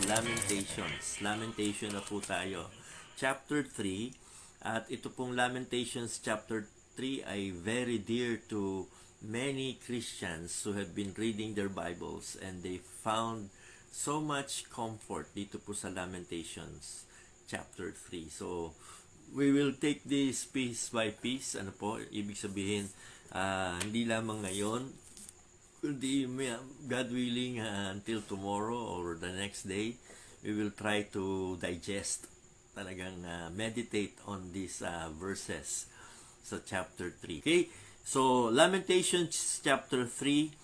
Lamentations. Lamentation na po tayo. Chapter 3. At ito pong Lamentations chapter 3 ay very dear to many Christians who have been reading their Bibles and they found so much comfort dito po sa Lamentations chapter 3. So, we will take this piece by piece. Ano po, ibig sabihin, hindi lamang ngayon, kundi God willing until tomorrow or the next day, we will try to digest, talagang meditate on these verses sa chapter 3. Okay, so Lamentations chapter 3,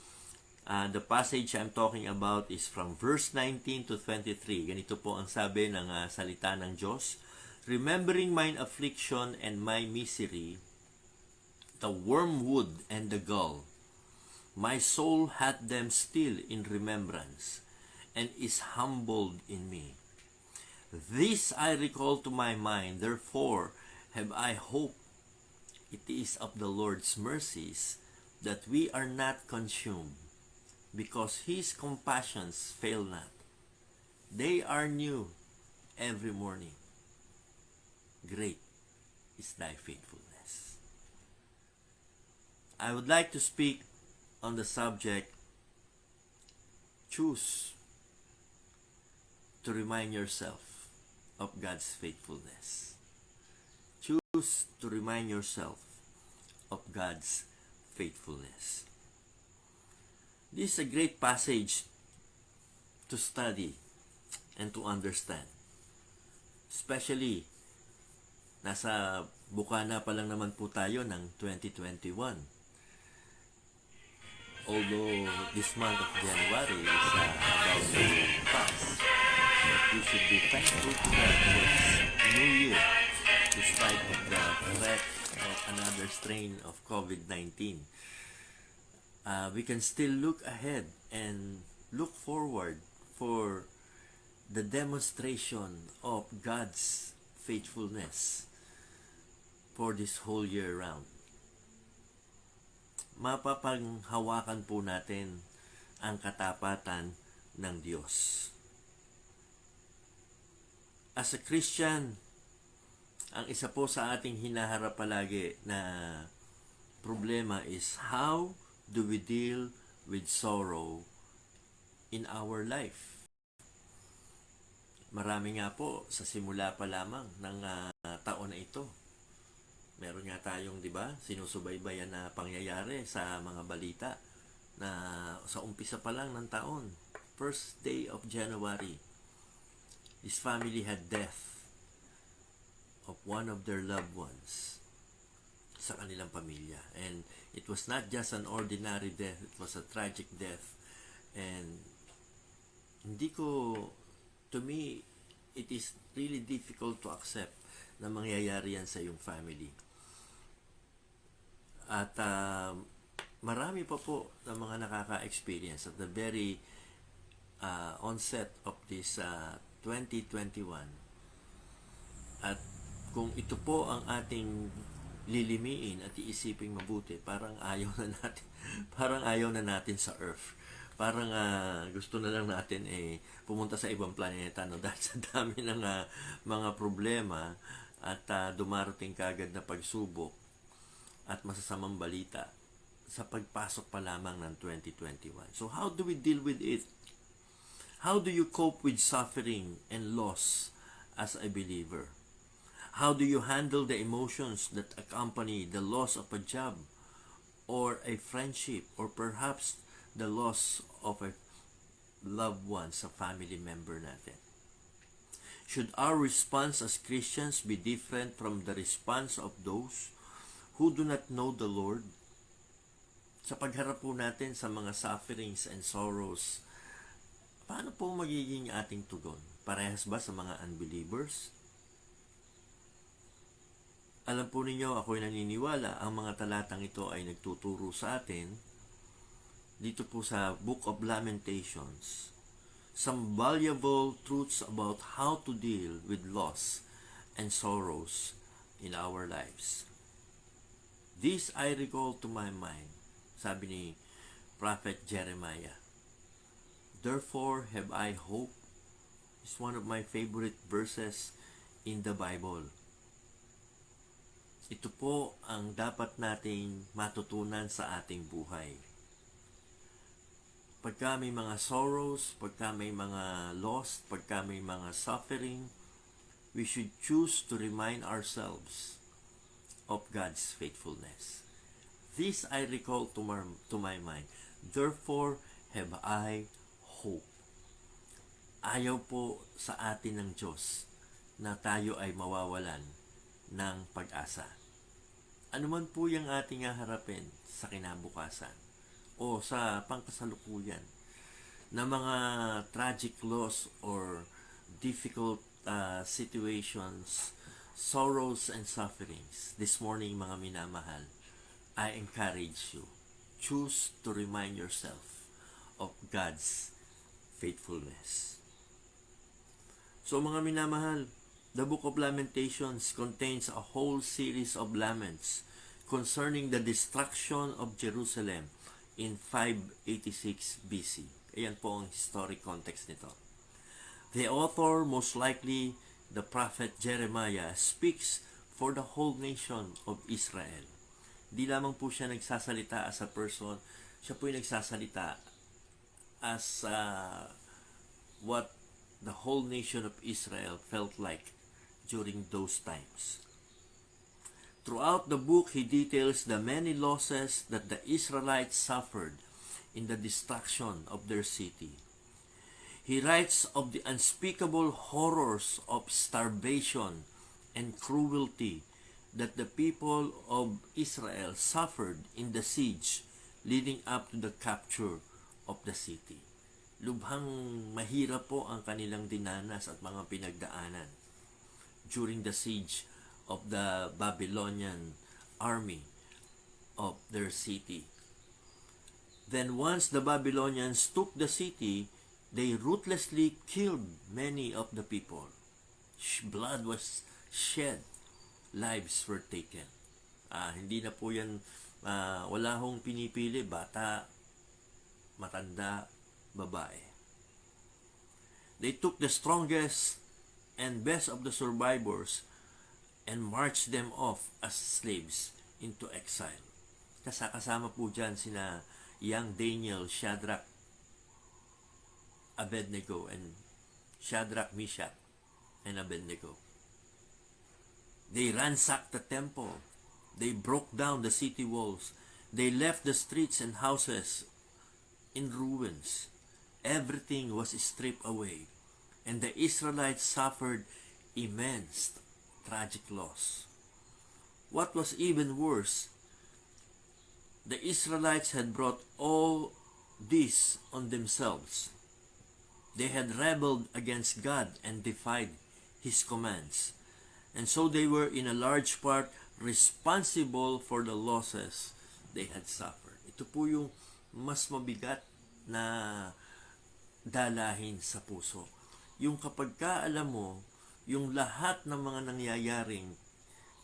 the passage I'm talking about is from verse 19 to 23. Ganito po ang sabi ng salita ng Diyos. Remembering mine affliction and my misery, the wormwood and the gall, my soul hath them still in remembrance, and is humbled in me. This I recall to my mind, therefore have I hope. It is of the Lord's mercies that we are not consumed, because his compassions fail not. They are new every morning. Great is thy faithfulness. I would like to speak on the subject, choose to remind yourself of God's faithfulness. Choose to remind yourself of God's faithfulness. This is a great passage to study and to understand. Especially, nasa bukana pa lang naman po tayo ng 2021. Although this month of January is about to pass, but we should be thankful to God for this new year, despite of the threat of another strain of COVID-19. We can still look ahead and look forward for the demonstration of God's faithfulness for this whole year round. Mapapanghawakan po natin ang katapatan ng Diyos. As a Christian, ang isa po sa ating hinaharap palagi na problema is how do we deal with sorrow in our life? Marami nga po sa simula pa lamang ng taon na ito. Meron nga tayong, di ba, sinusubaybayan na pangyayari sa mga balita na sa umpisa pa lang ng taon, first day of January, this family had death of one of their loved ones sa kanilang pamilya. And it was not just an ordinary death, it was a tragic death. And to me, it is really difficult to accept na mangyayari yan sa iyong family. At marami pa po ng mga nakaka-experience at the very onset of this 2021. At kung ito po ang ating lilimiin at iisiping mabuti, parang ayaw na natin sa Earth. Parang gusto na lang natin pumunta sa ibang planeta, no? Dahil sa dami ng mga problema at dumarating kagad na pagsubok at masasamang balita sa pagpasok pa lamang ng 2021. So how do we deal with it? How do you cope with suffering and loss as a believer? How do you handle the emotions that accompany the loss of a job or a friendship or perhaps the loss of a loved one sa family member natin? Should our response as Christians be different from the response of those who do not know the Lord? Sa pagharap po natin sa mga sufferings and sorrows, paano po magiging ating tugon? Parehas ba sa mga unbelievers? Alam po ninyo, ako'y naniniwala, ang mga talatang ito ay nagtuturo sa atin dito po sa Book of Lamentations, some valuable truths about how to deal with loss and sorrows in our lives. This I recall to my mind, sabi ni Prophet Jeremiah. Therefore have I hope. It's one of my favorite verses in the Bible. Ito po ang dapat nating matutunan sa ating buhay. Pagka may mga sorrows, pagka may mga loss, pagka may mga suffering, we should choose to remind ourselves of God's faithfulness. This I recall to my mind. Therefore have I hope. Ayaw po sa atin ng Diyos na tayo ay mawawalan ng pag-asa. Ano man po yung ating haharapin sa kinabukasan o sa pangkasalukuyan na mga tragic loss or difficult situations, sorrows and sufferings, this morning mga minamahal, I encourage you, choose to remind yourself of God's faithfulness. So mga minamahal, the book of Lamentations contains a whole series of laments concerning the destruction of Jerusalem in 586 BC. Ayan po ang historic context nito. The author, most likely the prophet Jeremiah, speaks for the whole nation of Israel. Di lamang po siya nagsasalita as a person, siya po yung nagsasalita as what the whole nation of Israel felt like during those times. Throughout the book, he details the many losses that the Israelites suffered in the destruction of their city. He writes of the unspeakable horrors of starvation and cruelty that the people of Israel suffered in the siege leading up to the capture of the city. Lubhang mahirap po ang kanilang dinanas at mga pinagdaanan during the siege of the Babylonian army of their city. Then once the Babylonians took the city, they ruthlessly killed many of the people. Blood was shed, lives were taken. Hindi na po yan, wala hong pinipili, bata, matanda, babae. They took the strongest and best of the survivors and marched them off as slaves into exile. Kasama po dyan sina young Daniel, Shadrach, Abednego, and Shadrach, Meshach, and Abednego. They ransacked the temple. They broke down the city walls. They left the streets and houses in ruins. Everything was stripped away. And the Israelites suffered immense tragic loss. What was even worse, the Israelites had brought all this on themselves. They had rebelled against God and defied His commands. And so they were in a large part responsible for the losses they had suffered. Ito po yung mas mabigat na dalahin sa puso. Yung kapag ka alam mo, yung lahat ng mga nangyayaring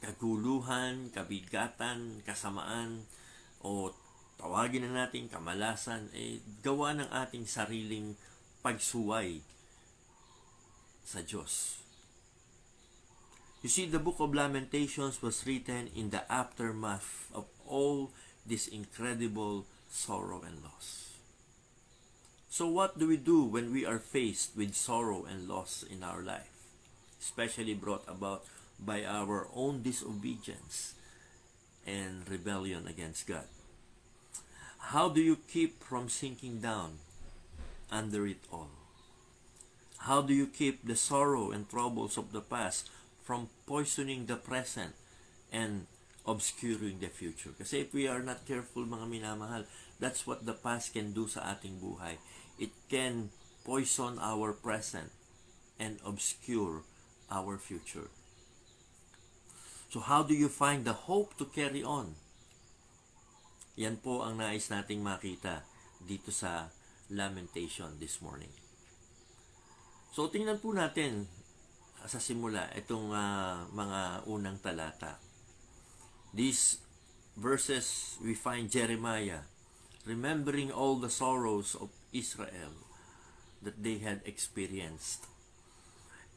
kaguluhan, kabigatan, kasamaan, o tawagin na natin kamalasan, gawa ng ating sariling pagsuway sa Diyos. You see, the book of Lamentations was written in the aftermath of all this incredible sorrow and loss. So what do we do when we are faced with sorrow and loss in our life, especially brought about by our own disobedience and rebellion against God? How do you keep from sinking down under it all? How do you keep the sorrow and troubles of the past from poisoning the present and obscuring the future? Kasi if we are not careful, mga minamahal, that's what the past can do sa ating buhay. It can poison our present and obscure our future. So how do you find the hope to carry on? Yan po ang nais nating makita dito sa Lamentation this morning. So tingnan po natin sa simula itong mga unang talata. These verses we find Jeremiah remembering all the sorrows of Israel that they had experienced.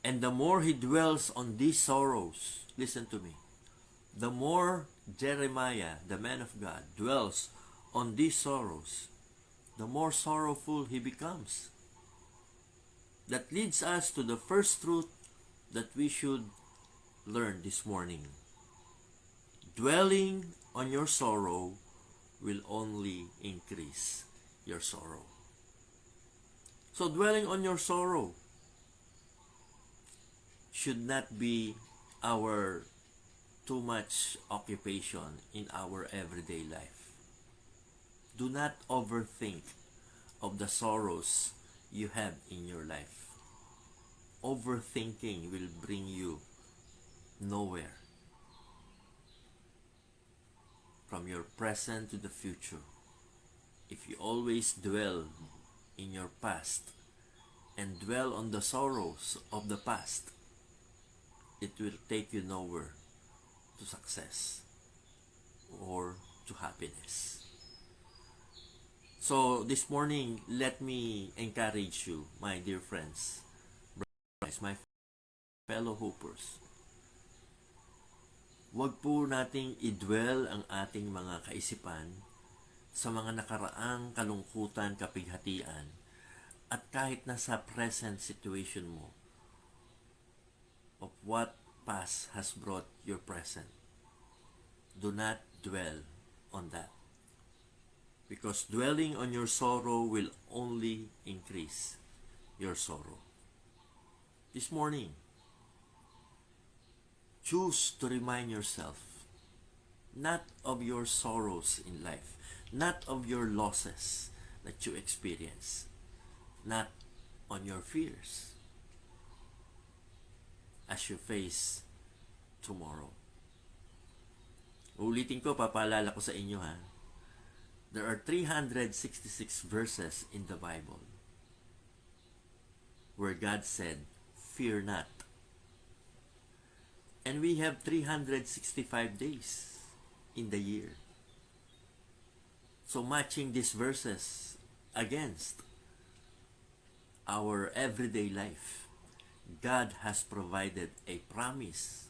And the more he dwells on these sorrows, listen to me, the more Jeremiah, the man of God, dwells on these sorrows, the more sorrowful he becomes. That leads us to the first truth that we should learn this morning. Dwelling on your sorrow will only increase your sorrow. So dwelling on your sorrow should not be our too much occupation in our everyday life. Do not overthink of the sorrows you have in your life. Overthinking will bring you nowhere. From your present to the future, if you always dwell in your past and dwell on the sorrows of the past, it will take you nowhere to success or to happiness. So this morning, let me encourage you, my dear friends, my fellow hopers. Huwag po nating i-dwell ang ating mga kaisipan sa mga nakaraang kalungkutan, kapighatian, at kahit nasa present situation mo of what past has brought your present. Do not dwell on that. Because dwelling on your sorrow will only increase your sorrow. This morning, choose to remind yourself not of your sorrows in life, not of your losses that you experience, not on your fears as you face tomorrow. Ulitin ko, papaalala ko sa inyo ha. There are 366 verses in the Bible where God said, "Fear not." And we have 365 days in the year. So matching these verses against our everyday life, God has provided a promise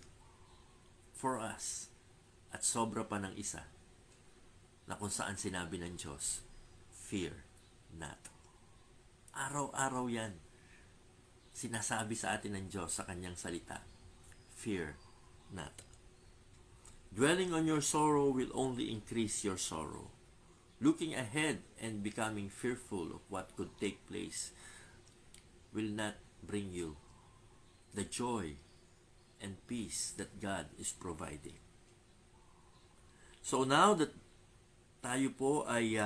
for us at sobra pa ng isa na kung saan sinabi ng Diyos, fear not. Araw-araw yan. Sinasabi sa atin ng Diyos sa kanyang salita, fear not. Dwelling on your sorrow will only increase your sorrow. Looking ahead and becoming fearful of what could take place will not bring you the joy and peace that God is providing. So now that tayo po ay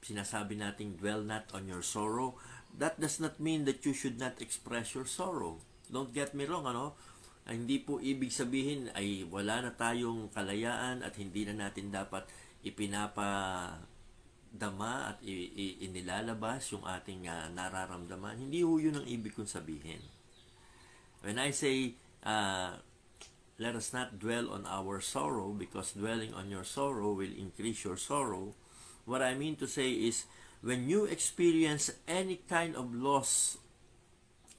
sinasabi nating dwell not on your sorrow, that does not mean that you should not express your sorrow. Don't get me wrong, hindi po ibig sabihin ay wala na tayong kalayaan at hindi na natin dapat ipinapadama at inilalabas yung ating nararamdaman. Hindi ho yun ang ibig kong sabihin. When I say, let us not dwell on our sorrow because dwelling on your sorrow will increase your sorrow, what I mean to say is, when you experience any kind of loss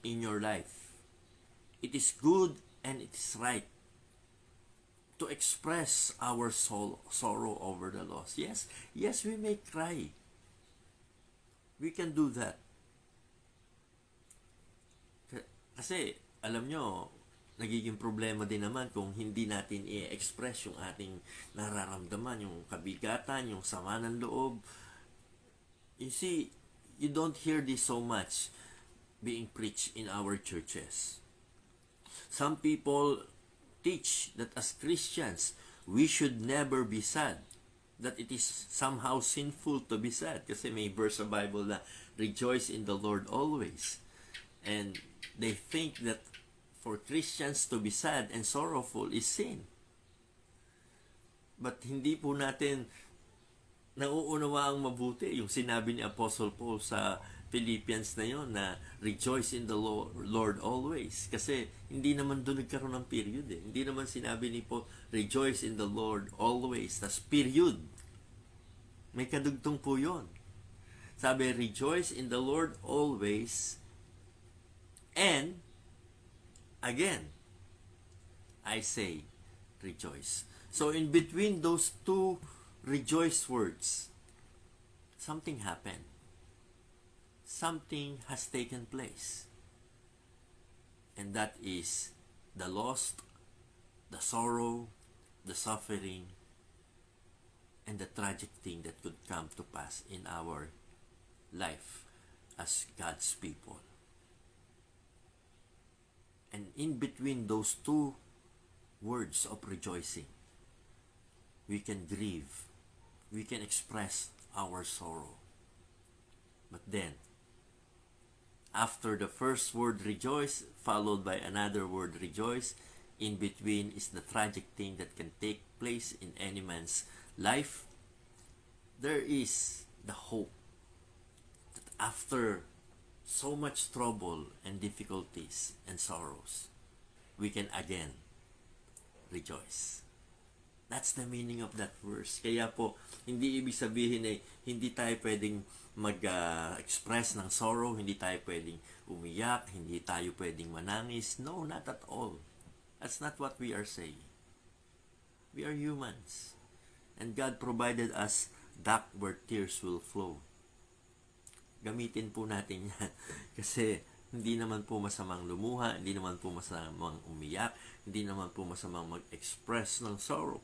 in your life, it is good and it is right to express our sorrow over the loss. Yes, we may cry. We can do that. Kasi, alam nyo, nagiging problema din naman kung hindi natin i-express yung ating nararamdaman, yung kabigatan, yung sama ng loob. You see, you don't hear this so much being preached in our churches. Some people teach that as Christians, we should never be sad. That it is somehow sinful to be sad. Kasi may verse sa Bible na, rejoice in the Lord always. And they think that for Christians to be sad and sorrowful is sin. But hindi po natin nauunawaang mabuti yung sinabi ni Apostle Paul sa Philippians na yon na rejoice in the Lord always. Kasi hindi naman doon nagkaroon ng period eh. Hindi naman sinabi ni Paul, rejoice in the Lord always. Tas period. May kadugtong po yon. Sabi, rejoice in the Lord always. And again, I say, rejoice. So in between those two rejoice words, something happened. Something has taken place. And that is the loss, the sorrow, the suffering, and the tragic thing that could come to pass in our life as God's people. And in between those two words of rejoicing, we can grieve, we can express our sorrow. But then, after the first word rejoice, followed by another word rejoice, in between is the tragic thing that can take place in any man's life. There is the hope that after so much trouble and difficulties and sorrows, we can again rejoice. That's the meaning of that verse. Kaya po, hindi ibig sabihin ay hindi tayo pwedeng mag-express ng sorrow, hindi tayo pwedeng umiyak, hindi tayo pwedeng manangis. No, not at all. That's not what we are saying. We are humans. And God provided us duct where tears will flow. Gamitin po natin yan. Kasi hindi naman po masamang lumuha, hindi naman po masamang umiyak, hindi naman po masamang mag-express ng sorrow.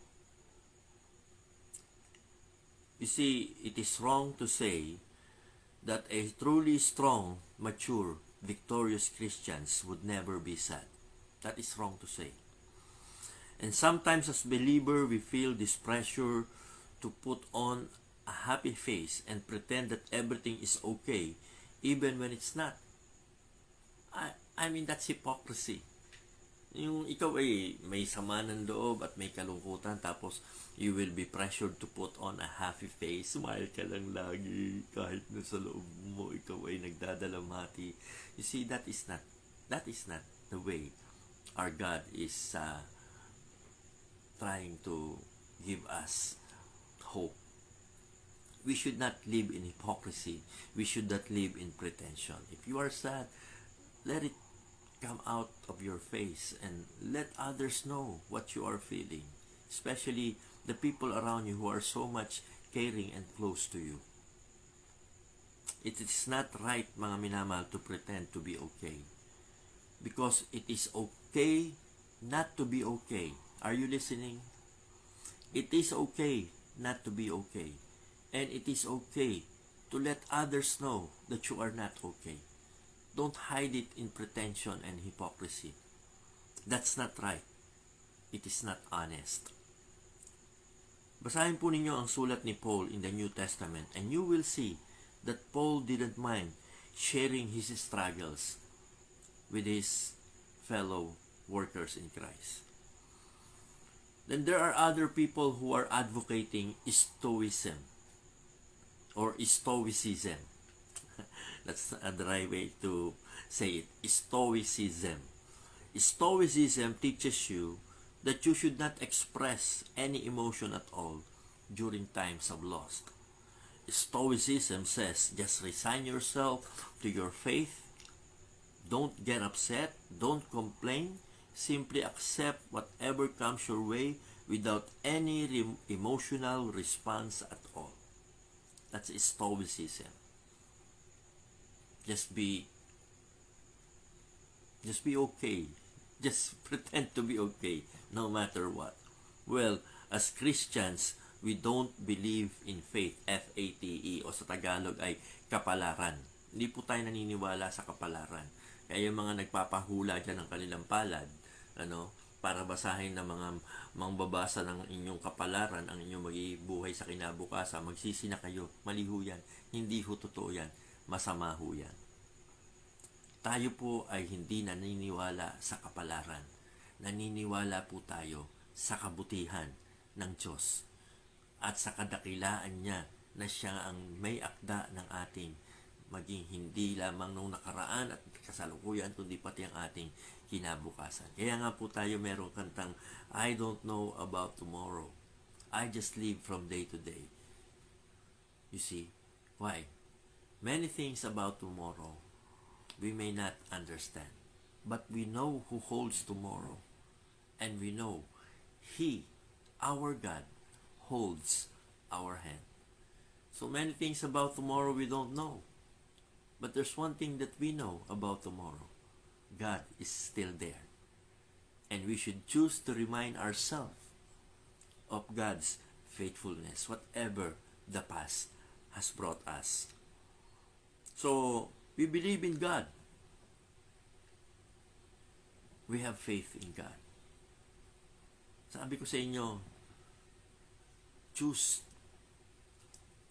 You see, it is wrong to say that a truly strong, mature, victorious Christians would never be sad. That is wrong to say. And sometimes as believer, we feel this pressure to put on a happy face and pretend that everything is okay, even when it's not. I mean, that's hypocrisy. Yung ikaw ay may sama ng loob at may kalungkutan, tapos you will be pressured to put on a happy face, smile ka lang lagi, kahit na sa loob mo ikaw ay nagdadalamhati. You see, that is not the way our God is trying to give us hope. We should not live in hypocrisy. We should not live in pretension. If you are sad, let it come out of your face and let others know what you are feeling, especially the people around you who are so much caring and close to you. It is not right, mga minamahal, to pretend to be okay, because it is okay not to be okay. Are you listening? It is okay not to be okay, and it is okay to let others know that you are not okay. Don't hide it in pretension and hypocrisy. That's not right. It is not honest. Basahin po ninyo ang sulat ni Paul in the New Testament and you will see that Paul didn't mind sharing his struggles with his fellow workers in Christ. Then there are other people who are advocating Stoicism or Stoicism. That's a dry way to say it. Stoicism. Stoicism teaches you that you should not express any emotion at all during times of loss. Stoicism says, just resign yourself to your faith. Don't get upset. Don't complain. Simply accept whatever comes your way without any emotional response at all. That's Stoicism. Just be okay. Just pretend to be okay no matter what. Well, as Christians, we don't believe in faith, F-A-T-E, o sa Tagalog ay kapalaran. Hindi po tayo naniniwala sa kapalaran. Kaya yung mga nagpapahula dyan ng kanilang palad, para basahin ng mga mangbabasa ng inyong kapalaran, ang inyong magbuhay sa kinabukasan, magsisi na kayo. Mali ho yan. Hindi ho totoo yan. Masama ho yan. Tayo po ay hindi naniniwala sa kapalaran. Naniniwala po tayo sa kabutihan ng Diyos at sa kadakilaan niya na siya ang may akda ng ating maging hindi lamang nung nakaraan at kasalukuyan, kundi pati ang ating kinabukasan. Kaya nga po tayo merong kantang, I don't know about tomorrow. I just live from day to day. You see? Why? Many things about tomorrow we may not understand. but we know who holds tomorrow. And we know He, our God, holds our hand. So many things about tomorrow we don't know. But there's one thing that we know about tomorrow. God is still there. And we should choose to remind ourselves of God's faithfulness, whatever the past has brought us. So, we believe in God. We have faith in God. Sabi ko sa inyo, choose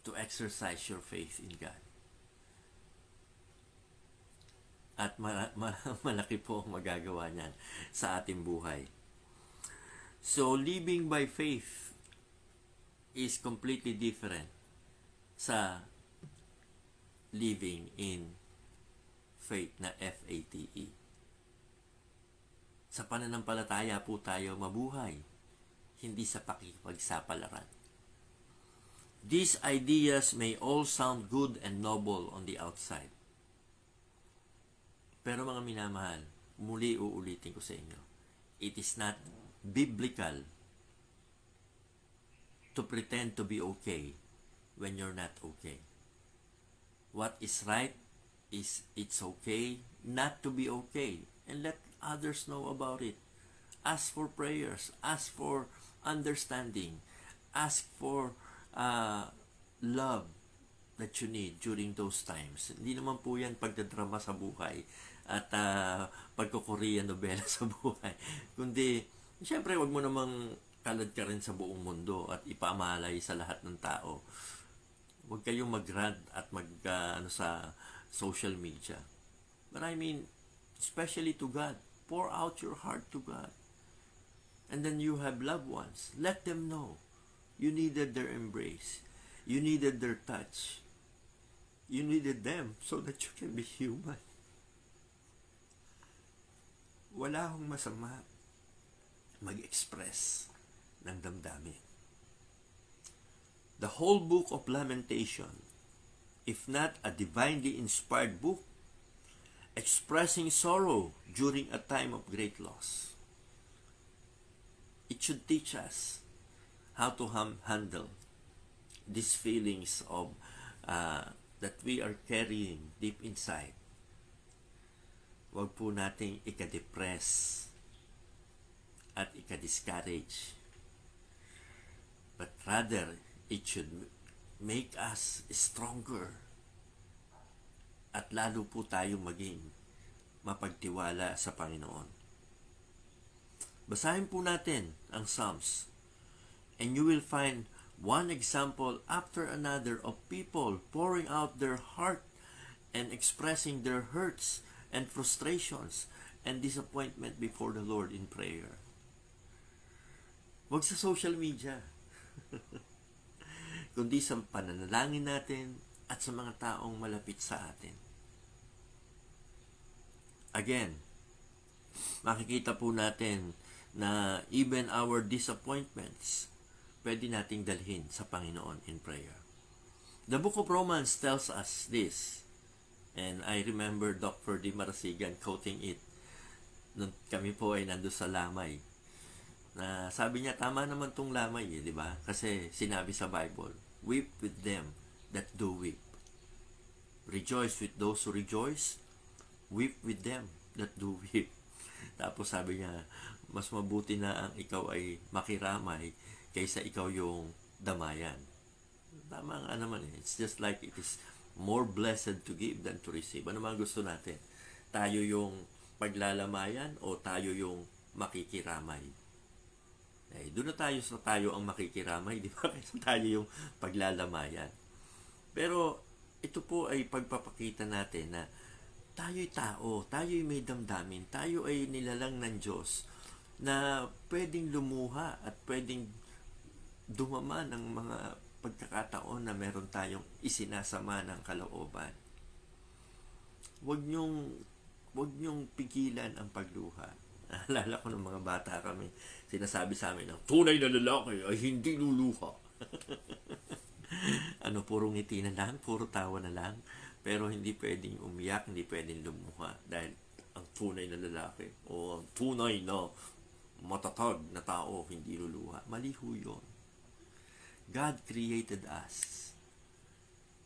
to exercise your faith in God. At malaki po ang magagawa niyan sa ating buhay. So, living by faith is completely different sa living in faith na F-A-T-E. Sa pananampalataya po tayo mabuhay, hindi sa pakipagsapalaran. These ideas may all sound good and noble on the outside. Pero mga minamahal, muli uulitin ko sa inyo, it is not biblical to pretend to be okay when you're not okay. What is right is it's okay not to be okay, and let others know about it. Ask for prayers, ask for understanding, ask for love that you need during those times. Hindi naman po yan pagdadrama sa buhay at pagko-Korean novela sa buhay. Kundi, siyempre, wag mo namang kalad ka rin sa buong mundo at ipamalay sa lahat ng tao. Huwag kayong mag-rant at sa social media. But I mean, especially to God, pour out your heart to God. And then you have loved ones. Let them know you needed their embrace. You needed their touch. You needed them so that you can be human. Wala akong masama mag-express ng damdamin. The whole book of Lamentation, if not a divinely inspired book, expressing sorrow during a time of great loss. It should teach us how to handle these feelings of that we are carrying deep inside. Huwag po nating ika-depress at ika-discourage. But rather, it should make us stronger. At lalo po tayong maging mapagtiwala sa Panginoon. Basahin po natin ang Psalms. And you will find one example after another of people pouring out their heart and expressing their hurts and frustrations and disappointment before the Lord in prayer. Huwag sa social media. Kundi sa pananalangin natin at sa mga taong malapit sa atin. Again, makikita po natin na even our disappointments, pwede nating dalhin sa Panginoon in prayer. The book of Romans tells us this, and I remember Dr. Di Marasigan quoting it nung kami po ay nando sa lamay. Na sabi niya, tama naman tong lamay, di ba? Kasi sinabi sa Bible, weep with them that do weep. Rejoice with those who rejoice. Weep with them that do weep. Tapos sabi niya, mas mabuti na ang ikaw ay makiramay kaysa ikaw yung damayan. Tama nga naman eh. It's just like it is more blessed to give than to receive. Ano man gusto natin? Tayo yung paglalamayan o tayo yung makikiramay? Eh, doon na tayo sa tayo ang makikiramay, di ba? Kaysa tayo yung paglalamayan. Pero ito po ay pagpapakita natin na tayo'y tao, tayo'y may damdamin, tayo ay nilalang ng Diyos na pwedeng lumuha at pwedeng dumama ng mga pagkakataon na meron tayong isinasama ng kalooban. Huwag niyong pigilan ang pagluha. Naalala ko ng mga bata kami, sinasabi sa amin ng tunay na lalaki ay hindi luluha. Puro ngiti na lang, puro tawa na lang, pero hindi pwedeng umiyak, hindi pwedeng lumuha dahil ang tunay na lalaki o tunay na matatag na tao, hindi luluha. Mali ho yun. God created us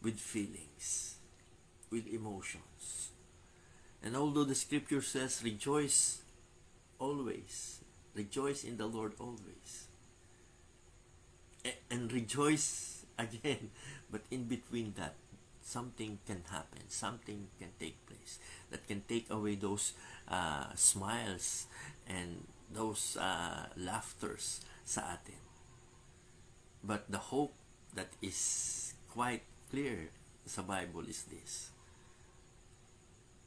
with feelings, with emotions. And although the scripture says, rejoice always, rejoice in the Lord always, and rejoice again, but in between that, something can happen, something can take place that can take away those smiles and those laughters sa atin. But the hope that is quite clear sa Bible is this: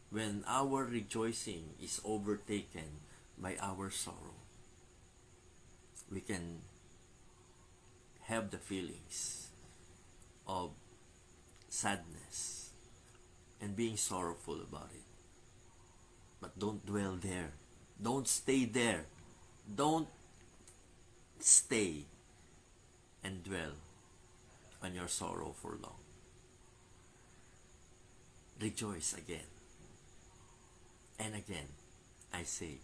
when our rejoicing is overtaken by our sorrow, we can have the feelings of sadness and being sorrowful about it. But don't dwell there. Don't stay there. Don't stay and dwell on your sorrow for long. Rejoice again. And again, I say,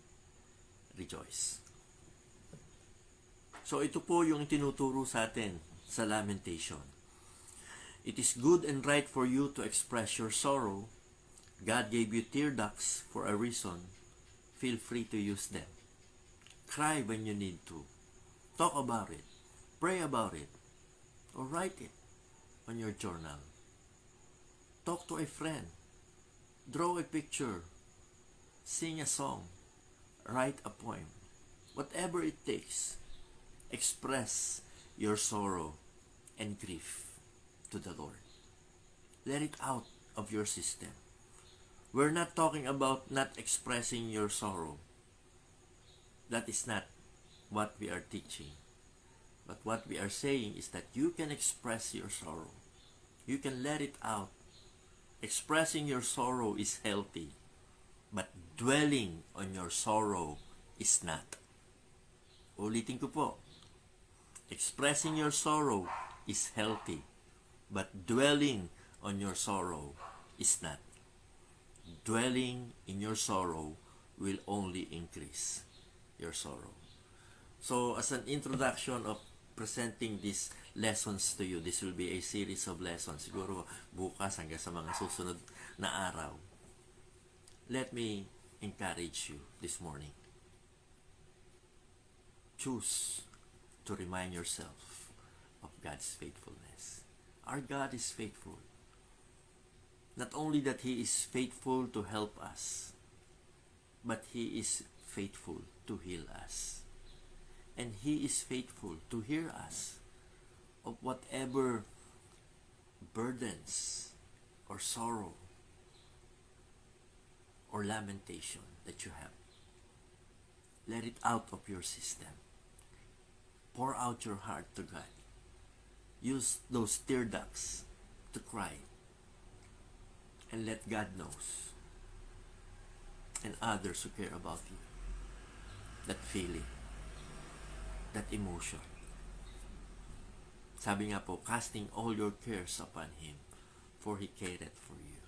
rejoice. So ito po yung tinuturo sa atin sa lamentation. It is good and right for you to express your sorrow. God gave you tear ducts for a reason. Feel free to use them. Cry when you need to. Talk about it. Pray about it. Or write it on your journal. Talk to a friend. Draw a picture. Sing a song. Write a poem. Whatever it takes. Express your sorrow and grief to the Lord. Let it out of your system. We're not talking about not expressing your sorrow. That is not what we are teaching. But what we are saying is that you can express your sorrow. You can let it out. Expressing your sorrow is healthy. But dwelling on your sorrow is not. Ulitin ko po. Expressing your sorrow is healthy. But dwelling on your sorrow is not. Dwelling in your sorrow will only increase your sorrow. So, as an introduction of presenting these lessons to you, this will be a series of lessons. Siguro bukas hanggang sa mga susunod na araw. Let me encourage you this morning. Choose to remind yourself of God's faithfulness. Our God is faithful. Not only that He is faithful to help us, but He is faithful to heal us. And He is faithful to hear us of whatever burdens or sorrow or lamentation that you have. Let it out of your system. Pour out your heart to God. Use those tear ducts to cry. And let God knows. And others who care about you. That feeling. That emotion. Sabi nga po, casting all your cares upon Him, for He cared for you.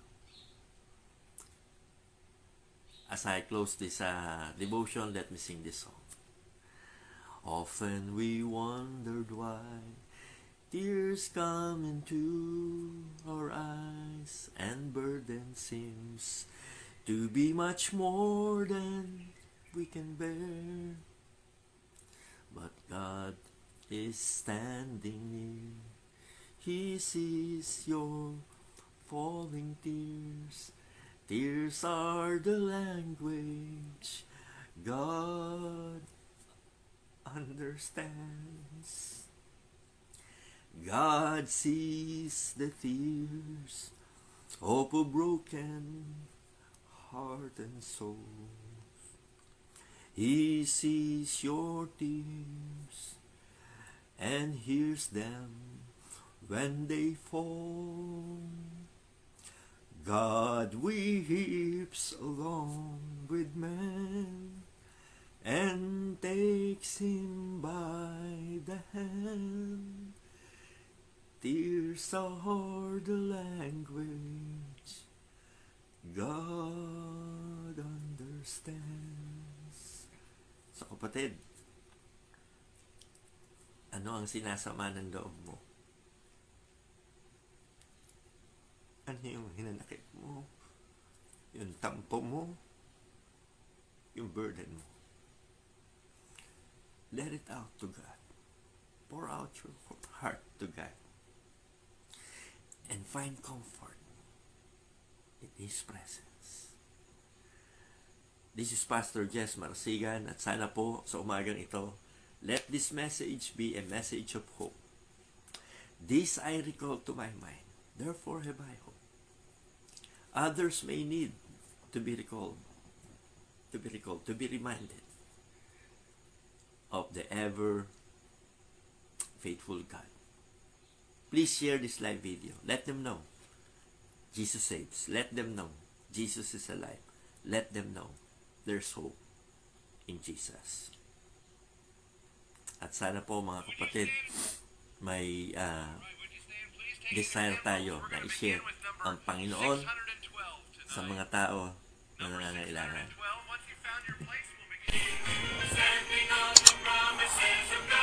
As I close this devotion, let me sing this song. Often we wondered why tears come into our eyes, and burden seems to be much more than we can bear. But God is standing near. He sees your falling tears. Tears are the language God understands. God sees the tears of a broken heart and soul. He sees your tears and hears them when they fall. God weeps along with man and takes him by the hand. Tears are the language God understands. understands. So kapatid, ano ang sinasama ng loob mo? Ano yung hinanakit mo? Yung tampo mo? Yung burden mo? Let it out to God. Pour out your heart to God. And find comfort in His presence. This is Pastor Jess Marsigan at sana po sa umagang ito, let this message be a message of hope. This I recall to my mind, therefore have I hope. Others may need to be recalled, to be reminded of the ever faithful God. Please share this live video. Let them know Jesus saves. Let them know Jesus is alive. Let them know there's hope in Jesus. At sana po mga kapatid, may desire tayo na i-share ang Panginoon sa mga tao na nangangailangan. Standing on the promises of God.